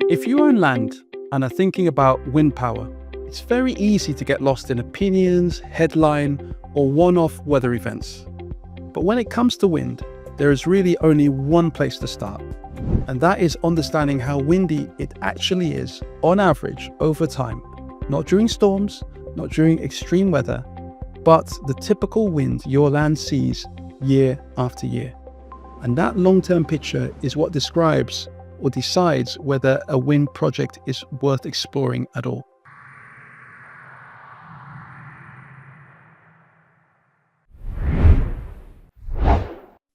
If you own land and are thinking about wind power, it's very easy to get lost in opinions, headline, or one-off weather events. But when it comes to wind, there is really only one place to start, and that is understanding how windy it actually is on average over time, not during storms, not during extreme weather, but the typical wind your land sees year after year. And that long-term picture is what describes or decides whether a wind project is worth exploring at all.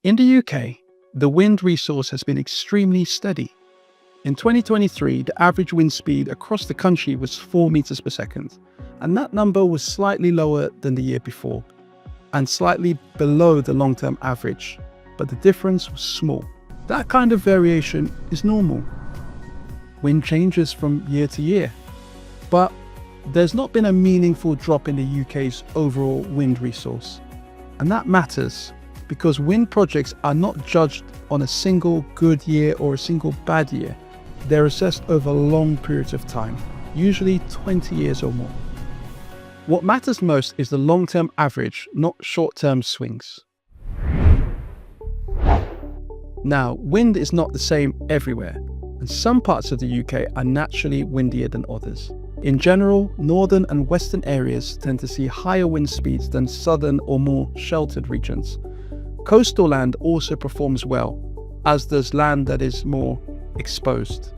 In the UK, the wind resource has been extremely steady. In 2023, the average wind speed across the country was 4 meters per second, and that number was slightly lower than the year before, and slightly below the long-term average, but the difference was small. That kind of variation is normal. Wind changes from year to year, but there's not been a meaningful drop in the UK's overall wind resource. And that matters because wind projects are not judged on a single good year or a single bad year. They're assessed over long periods of time, usually 20 years or more. What matters most is the long-term average, not short-term swings. Now, wind is not the same everywhere, and some parts of the UK are naturally windier than others. In general, northern and western areas tend to see higher wind speeds than southern or more sheltered regions. Coastal land also performs well, as does land that is more exposed.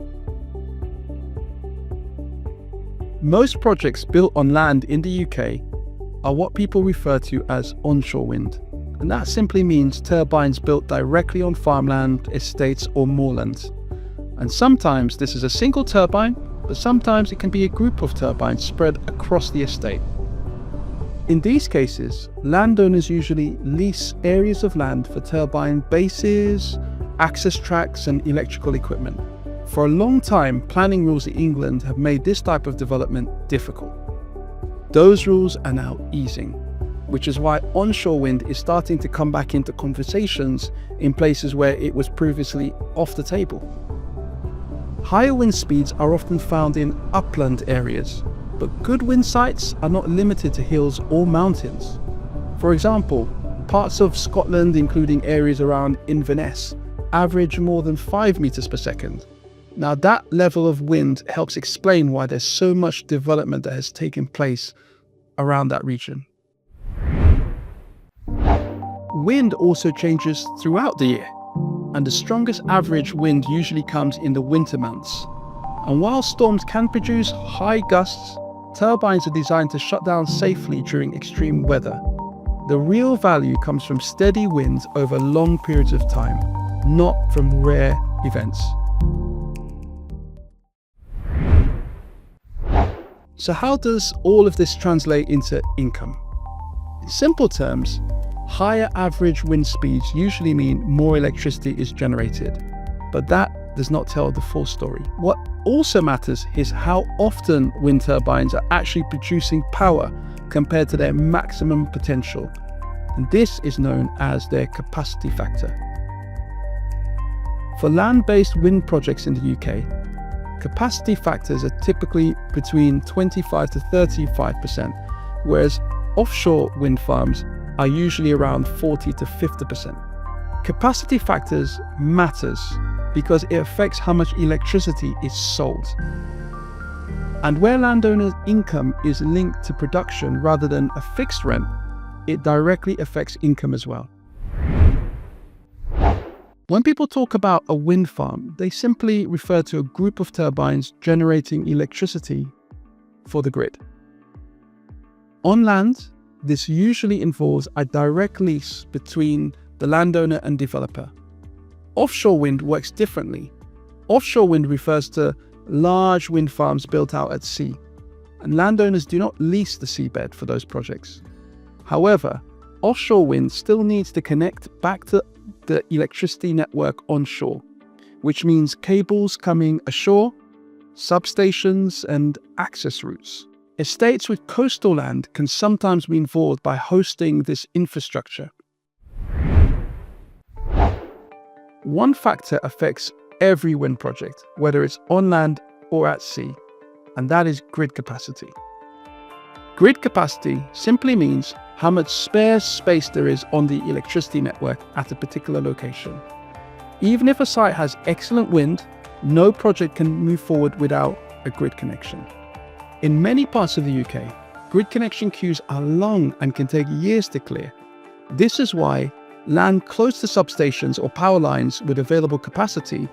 Most projects built on land in the UK are what people refer to as onshore wind. And that simply means turbines built directly on farmland, estates or moorlands. And sometimes this is a single turbine, but sometimes it can be a group of turbines spread across the estate. In these cases, landowners usually lease areas of land for turbine bases, access tracks and electrical equipment. For a long time, planning rules in England have made this type of development difficult. Those rules are now easing, which is why onshore wind is starting to come back into conversations in places where it was previously off the table. Higher wind speeds are often found in upland areas, but good wind sites are not limited to hills or mountains. For example, parts of Scotland, including areas around Inverness, average more than 5 meters per second. Now that level of wind helps explain why there's so much development that has taken place around that region. Wind also changes throughout the year, and the strongest average wind usually comes in the winter months. And while storms can produce high gusts, turbines are designed to shut down safely during extreme weather. The real value comes from steady winds over long periods of time, not from rare events. So how does all of this translate into income? In simple terms, higher average wind speeds usually mean more electricity is generated, but that does not tell the full story. What also matters is how often wind turbines are actually producing power compared to their maximum potential, and this is known as their capacity factor. For land-based wind projects in the UK, capacity factors are typically between 25 to 35%, whereas offshore wind farms are usually around 40 to 50%. Capacity factors matters because it affects how much electricity is sold. And where landowners' income is linked to production rather than a fixed rent, it directly affects income as well. When people talk about a wind farm, they simply refer to a group of turbines generating electricity for the grid. On land, this usually involves a direct lease between the landowner and developer. Offshore wind works differently. Offshore wind refers to large wind farms built out at sea, and landowners do not lease the seabed for those projects. However, offshore wind still needs to connect back to the electricity network onshore, which means cables coming ashore, substations, and access routes. Estates with coastal land can sometimes be involved by hosting this infrastructure. One factor affects every wind project, whether it's on land or at sea, and that is grid capacity. Grid capacity simply means how much spare space there is on the electricity network at a particular location. Even if a site has excellent wind, no project can move forward without a grid connection. In many parts of the UK, grid connection queues are long and can take years to clear. This is why land close to substations or power lines with available capacity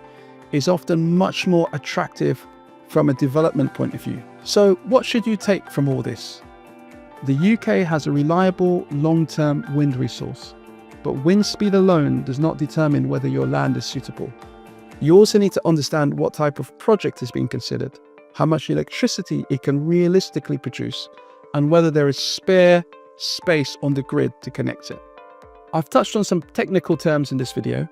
is often much more attractive from a development point of view. So what should you take from all this? The UK has a reliable long-term wind resource, but wind speed alone does not determine whether your land is suitable. You also need to understand what type of project is being considered, how much electricity it can realistically produce, and whether there is spare space on the grid to connect it. I've touched on some technical terms in this video,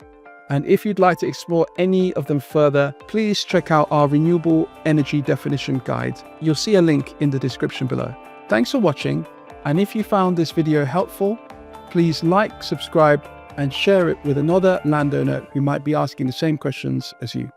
and if you'd like to explore any of them further, please check out our Renewable Energy Definition Guide. You'll see a link in the description below. Thanks for watching, and if you found this video helpful, please like, subscribe, and share it with another landowner who might be asking the same questions as you.